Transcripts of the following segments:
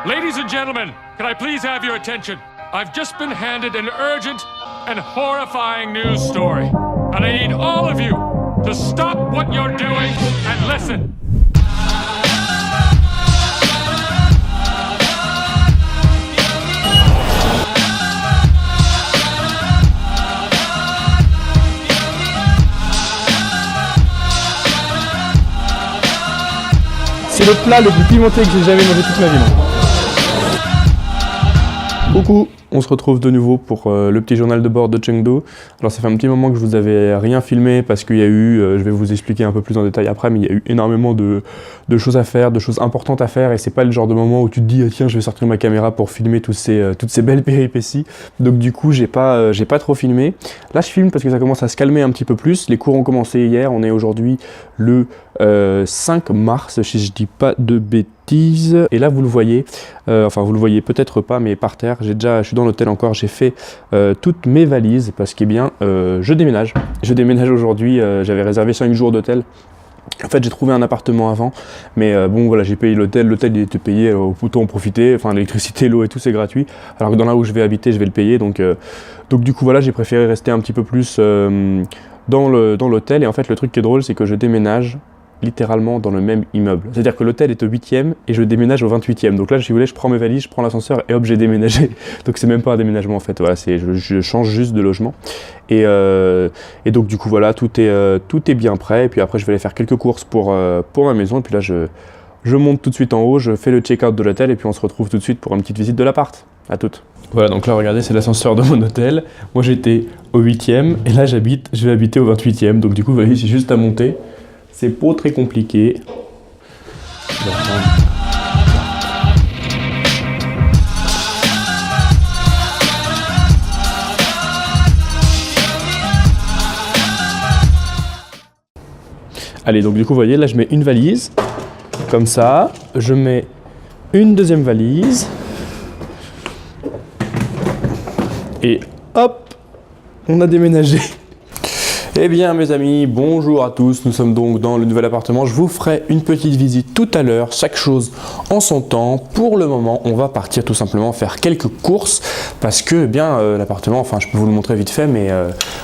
Ladies and gentlemen, can I please have your attention? I've just been handed an urgent and horrifying news story. And I need all of you to stop what you're doing and listen. C'est le plat le plus pimenté que j'ai jamais mangé toute ma vie. Coucou, on se retrouve de nouveau pour le petit journal de bord de Chengdu. Alors ça fait un petit moment que je vous avais rien filmé parce qu'il y a eu, je vais vous expliquer un peu plus en détail après, mais il y a eu énormément de choses à faire, de choses importantes à faire, et c'est pas le genre de moment où tu te dis ah, tiens je vais sortir ma caméra pour filmer toutes ces belles péripéties. Donc du coup j'ai pas trop filmé. Là je filme parce que ça commence à se calmer un petit peu plus. Les cours ont commencé hier, on est aujourd'hui le 5 mars si je dis pas de bêtises. Et là vous le voyez, enfin vous le voyez peut-être pas, mais par terre, je suis dans l'hôtel encore, j'ai fait toutes mes valises parce que je déménage. Je déménage aujourd'hui, j'avais réservé 5 jours d'hôtel. En fait j'ai trouvé un appartement avant, mais bon voilà, j'ai payé l'hôtel il était payé, autant en profiter, enfin l'électricité, l'eau et tout c'est gratuit, alors que dans là où je vais habiter je vais le payer, donc du coup voilà, j'ai préféré rester un petit peu plus dans l'hôtel. Et en fait le truc qui est drôle c'est que je déménage littéralement dans le même immeuble. C'est-à-dire que l'hôtel est au 8e et je déménage au 28e. Donc là, si vous voulez, je prends mes valises, je prends l'ascenseur et hop, j'ai déménagé. Donc c'est même pas un déménagement en fait. Voilà, je change juste de logement. Et donc du coup voilà, tout est bien prêt. Et puis après, je vais aller faire quelques courses pour ma maison. Et puis là, je monte tout de suite en haut, je fais le check-out de l'hôtel et puis on se retrouve tout de suite pour une petite visite de l'appart. À toutes. Voilà, donc là, regardez, c'est l'ascenseur de mon hôtel. Moi, j'étais au 8e et là, je vais habiter au 28e. Donc du coup, vous voyez, c'est juste à monter. C'est pas très compliqué. Allez, donc du coup, vous voyez, là, je mets une valise, comme ça. Je mets une deuxième valise. Et hop, on a déménagé. Eh bien mes amis, bonjour à tous, nous sommes donc dans le nouvel appartement. Je vous ferai une petite visite tout à l'heure, chaque chose en son temps. Pour le moment, on va partir tout simplement faire quelques courses parce que eh bien l'appartement, enfin je peux vous le montrer vite fait, mais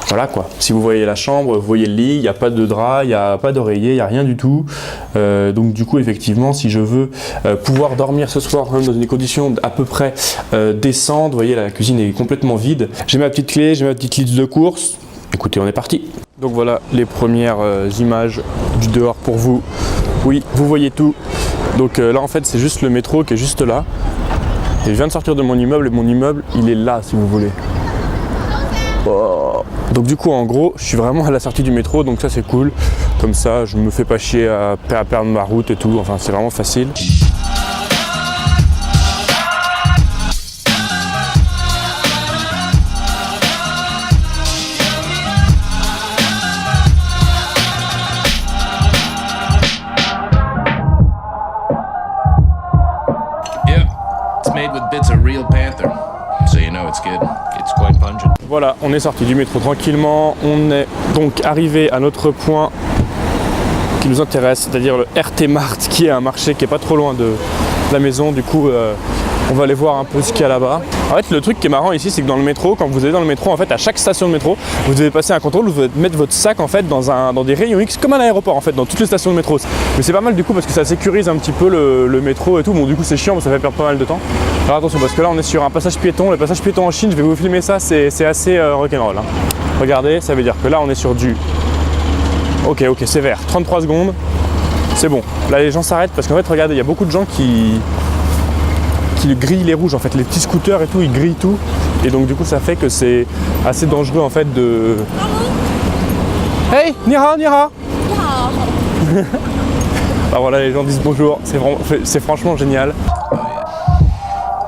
voilà quoi. Si vous voyez la chambre, vous voyez le lit, il n'y a pas de drap, il n'y a pas d'oreiller, il n'y a rien du tout. Donc du coup effectivement, si je veux pouvoir dormir ce soir même dans des conditions à peu près décentes, vous voyez la cuisine est complètement vide. J'ai ma petite clé, j'ai ma petite liste de courses. Écoutez, on est parti. Donc voilà les premières images du dehors pour vous. Oui, vous voyez tout. Donc là en fait c'est juste le métro qui est juste là. Et je viens de sortir de mon immeuble et mon immeuble il est là si vous voulez. Oh. Donc du coup en gros je suis vraiment à la sortie du métro, donc ça c'est cool. Comme ça je me fais pas chier à perdre ma route et tout, enfin c'est vraiment facile. Voilà, on est sorti du métro tranquillement, on est donc arrivé à notre point qui nous intéresse, c'est-à-dire le RT Mart, qui est un marché qui est pas trop loin de la maison. Du coup, on va aller voir un peu ce qu'il y a là-bas. En fait, le truc qui est marrant ici, c'est que dans le métro, quand vous allez dans le métro, en fait, à chaque station de métro, vous devez passer un contrôle, vous devez mettre votre sac en fait dans des rayons X, comme à l'aéroport en fait, dans toutes les stations de métro. Mais c'est pas mal du coup parce que ça sécurise un petit peu le métro et tout. Bon, du coup, c'est chiant, mais ça fait perdre pas mal de temps. Alors attention, parce que là, on est sur un passage piéton. Le passage piéton en Chine, je vais vous filmer ça, c'est assez rock'n'roll. Hein. Regardez, ça veut dire que là, on est sur du. Ok, c'est vert. 33 secondes. C'est bon. Là, les gens s'arrêtent parce qu'en fait, regardez, il y a beaucoup de gens qui grillent les rouges. En fait, les petits scooters et tout, ils grillent tout. Et donc, du coup, ça fait que c'est assez dangereux en fait de. Hey, Nira. Ah voilà, les gens disent bonjour. C'est franchement génial.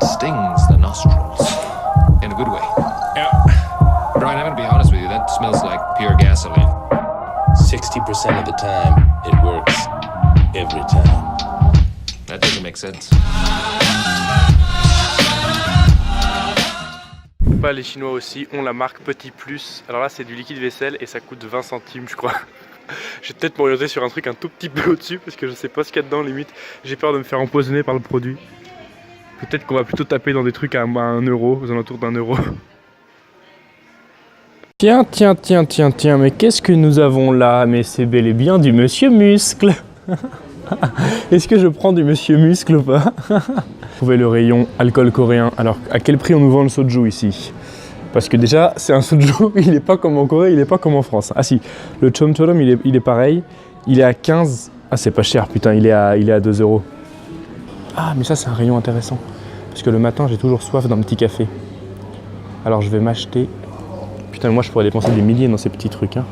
Stings the nostrils in a good way. Yeah. Brian, I'm gonna be honest with you, that smells like pure gasoline. 60% of the time, it works. Every time. That doesn't make sense. Pas les Chinois aussi ont la marque Petit Plus. Alors là, c'est du liquide vaisselle et ça coûte 20 centimes, je crois. Je vais peut-être m'orienter sur un truc un tout petit peu au-dessus parce que je sais pas ce qu'il y a dedans, limite. J'ai peur de me faire empoisonner par le produit. Peut-être qu'on va plutôt taper dans des trucs à 1 euro, aux alentours d'1 euro. Tiens, mais qu'est-ce que nous avons là? Mais c'est bel et bien du Monsieur Muscle. Est-ce que je prends du Monsieur Muscle ou pas? Trouvez le rayon alcool coréen. Alors, à quel prix on nous vend le soju ici? Parce que déjà, c'est un soju, il n'est pas comme en Corée, il n'est pas comme en France. Ah si, le chomchorom, il est pareil. Il est à 15. Ah, c'est pas cher, putain, il est à 2 euros. Ah, mais ça, c'est un rayon intéressant. Parce que le matin, j'ai toujours soif d'un petit café. Alors, je vais m'acheter... Putain, moi, je pourrais dépenser des milliers dans ces petits trucs. Hein.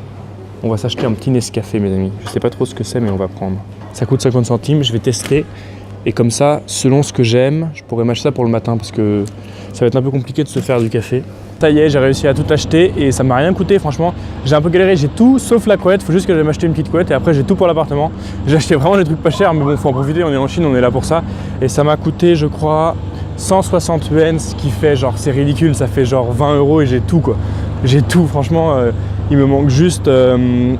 On va s'acheter un petit Nescafé, mes amis. Je sais pas trop ce que c'est, mais on va prendre. Ça coûte 50 centimes, je vais tester. Et comme ça, selon ce que j'aime, je pourrais m'acheter ça pour le matin parce que ça va être un peu compliqué de se faire du café. Ça y est, j'ai réussi à tout acheter et ça m'a rien coûté, franchement. J'ai un peu galéré, j'ai tout sauf la couette. Faut juste que j'aille m'acheter une petite couette et après j'ai tout pour l'appartement. J'ai acheté vraiment des trucs pas chers, mais bon, faut en profiter, on est en Chine, on est là pour ça. Et ça m'a coûté, je crois, 160 yuan, ce qui fait genre, c'est ridicule, ça fait genre 20 euros et j'ai tout quoi. J'ai tout, franchement, il me manque juste une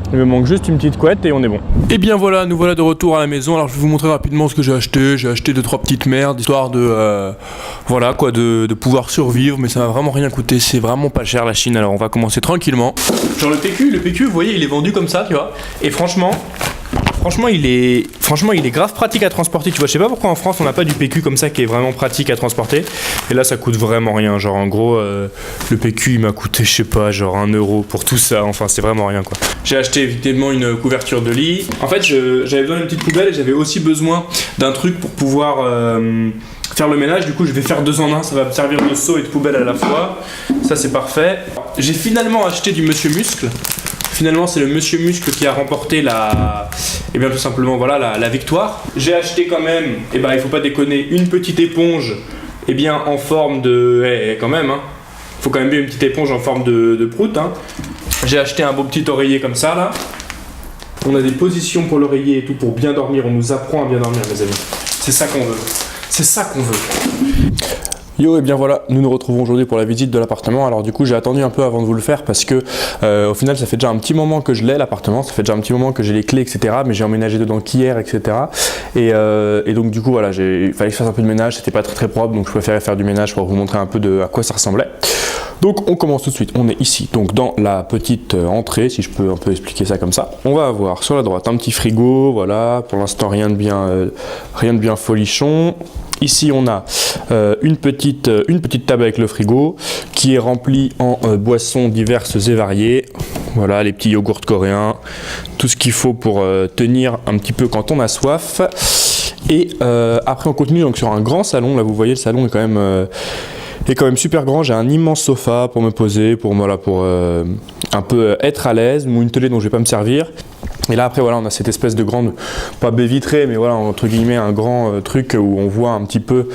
petite couette et on est bon. Et bien voilà, nous voilà de retour à la maison. Alors je vais vous montrer rapidement ce que j'ai acheté. J'ai acheté 2-3 petites merdes, histoire de, voilà quoi, de pouvoir survivre. Mais ça m'a vraiment rien coûté, c'est vraiment pas cher la Chine. Alors on va commencer tranquillement. Genre le PQ, vous voyez, il est vendu comme ça, tu vois. Et franchement, il est grave pratique à transporter. Tu vois, je sais pas pourquoi en France on n'a pas du PQ comme ça qui est vraiment pratique à transporter. Et là ça coûte vraiment rien. Genre en gros, le PQ il m'a coûté, je sais pas, genre 1 euro pour tout ça. Enfin c'est vraiment rien quoi. J'ai acheté évidemment une couverture de lit. En fait j'avais besoin d'une petite poubelle et j'avais aussi besoin d'un truc pour pouvoir faire le ménage. Du coup je vais faire 2 en 1. Ça va me servir de seau et de poubelle à la fois. Ça c'est parfait. J'ai finalement acheté du Monsieur Muscle. Finalement, c'est le Monsieur Muscle qui a remporté tout simplement, voilà, la victoire. J'ai acheté quand même, il faut pas déconner, une petite éponge, en forme de, quand même, hein. Faut quand même bien une petite éponge en forme de prout, hein. J'ai acheté un beau petit oreiller comme ça, là. On a des positions pour l'oreiller et tout pour bien dormir. On nous apprend à bien dormir, mes amis. C'est ça qu'on veut. C'est ça qu'on veut. Yo, et bien voilà, nous nous retrouvons aujourd'hui pour la visite de l'appartement. Alors du coup j'ai attendu un peu avant de vous le faire parce que au final ça fait déjà un petit moment que je l'ai l'appartement, ça fait déjà un petit moment que j'ai les clés etc. Mais j'ai emménagé dedans qu'hier etc. Et donc du coup voilà, il fallait que je fasse un peu de ménage, c'était pas très propre donc je préférais faire du ménage pour vous montrer un peu à quoi ça ressemblait. Donc on commence tout de suite, on est ici, donc dans la petite entrée, si je peux un peu expliquer ça comme ça. On va avoir sur la droite un petit frigo, voilà, pour l'instant rien de bien folichon. Ici on a une petite table avec le frigo qui est remplie en boissons diverses et variées. Voilà, les petits yogourts coréens, tout ce qu'il faut pour tenir un petit peu quand on a soif. Et après on continue donc sur un grand salon, là vous voyez le salon est quand même super grand. J'ai un immense sofa pour me poser, pour un peu être à l'aise, ou une télé dont je vais pas me servir. Et là après voilà, on a cette espèce de grande, pas baie vitrée, mais voilà entre guillemets un grand truc où on voit un petit peu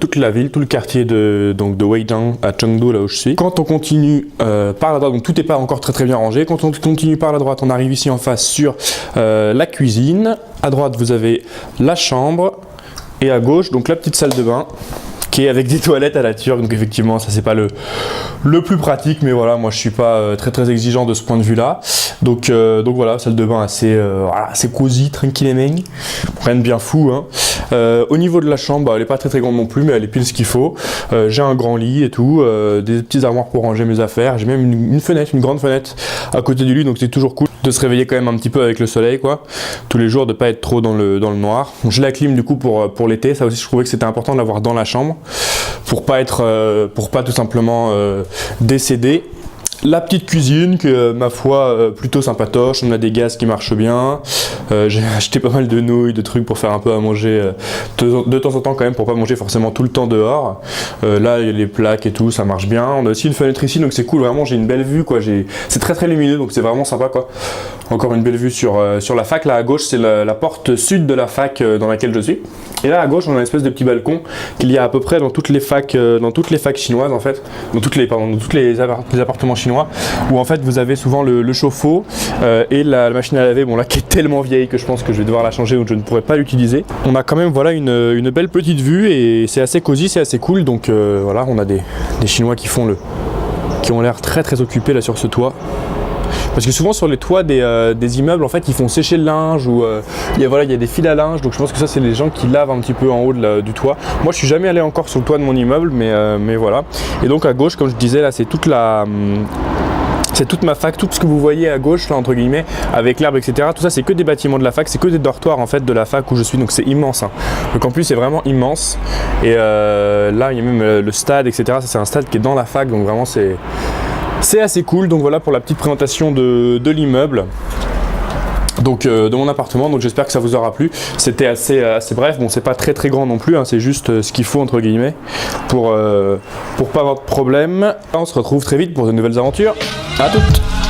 toute la ville, tout le quartier de Weijang à Chengdu là où je suis. Quand on continue par la droite, donc tout n'est pas encore très bien rangé. Quand on continue par la droite, on arrive ici en face sur la cuisine. À droite vous avez la chambre et à gauche donc la petite salle de bain, qui est avec des toilettes à la turque, donc effectivement ça c'est pas le plus pratique, mais voilà moi je suis pas très exigeant de ce point de vue là, donc voilà, salle de bain assez cosy, tranquillement, rien de bien fou hein. Au niveau de la chambre, elle est pas très grande non plus, mais elle est pile ce qu'il faut. J'ai un grand lit et tout, des petits armoires pour ranger mes affaires, j'ai même une fenêtre, une grande fenêtre à côté du lit, donc c'est toujours cool de se réveiller quand même un petit peu avec le soleil quoi, tous les jours, de pas être trop dans le noir. J'ai la clim du coup pour l'été, ça aussi je trouvais que c'était important de l'avoir dans la chambre pour pas tout simplement décéder. La petite cuisine que ma foi plutôt sympatoche, on a des gaz qui marchent bien, j'ai acheté pas mal de nouilles, de trucs pour faire un peu à manger de temps en temps quand même, pour pas manger forcément tout le temps dehors. Là il y a les plaques et tout, ça marche bien. On a aussi une fenêtre ici donc c'est cool, vraiment j'ai une belle vue quoi, c'est très lumineux donc c'est vraiment sympa quoi. Encore une belle vue sur la fac, là à gauche c'est la porte sud de la fac dans laquelle je suis. Et là à gauche on a une espèce de petit balcon qu'il y a à peu près dans toutes les facs chinoises en fait, dans tous les appartements chinois, où en fait vous avez souvent le chauffe-eau et la machine à laver, bon là qui est tellement vieille que je pense que je vais devoir la changer ou je ne pourrai pas l'utiliser. On a quand même voilà une belle petite vue et c'est assez cosy, c'est assez cool, donc voilà on a des Chinois qui ont l'air très occupés là sur ce toit. parce que souvent sur les toits des immeubles en fait ils font sécher le linge ou il y a des fils à linge, donc je pense que ça c'est les gens qui lavent un petit peu en haut du toit. Moi je suis jamais allé encore sur le toit de mon immeuble, mais voilà. Et donc à gauche, comme je disais, là c'est toute ma fac, tout ce que vous voyez à gauche là entre guillemets avec l'herbe etc, tout ça c'est que des bâtiments de la fac, c'est que des dortoirs en fait de la fac où je suis, donc c'est immense hein. Le campus est vraiment immense et là il y a même le stade etc, ça c'est un stade qui est dans la fac, donc vraiment c'est assez cool. Donc voilà pour la petite présentation de l'immeuble, donc de mon appartement. Donc j'espère que ça vous aura plu. C'était assez bref, bon c'est pas très grand non plus hein, c'est juste ce qu'il faut entre guillemets pour pas avoir de problème. On se retrouve très vite pour de nouvelles aventures. À toutes.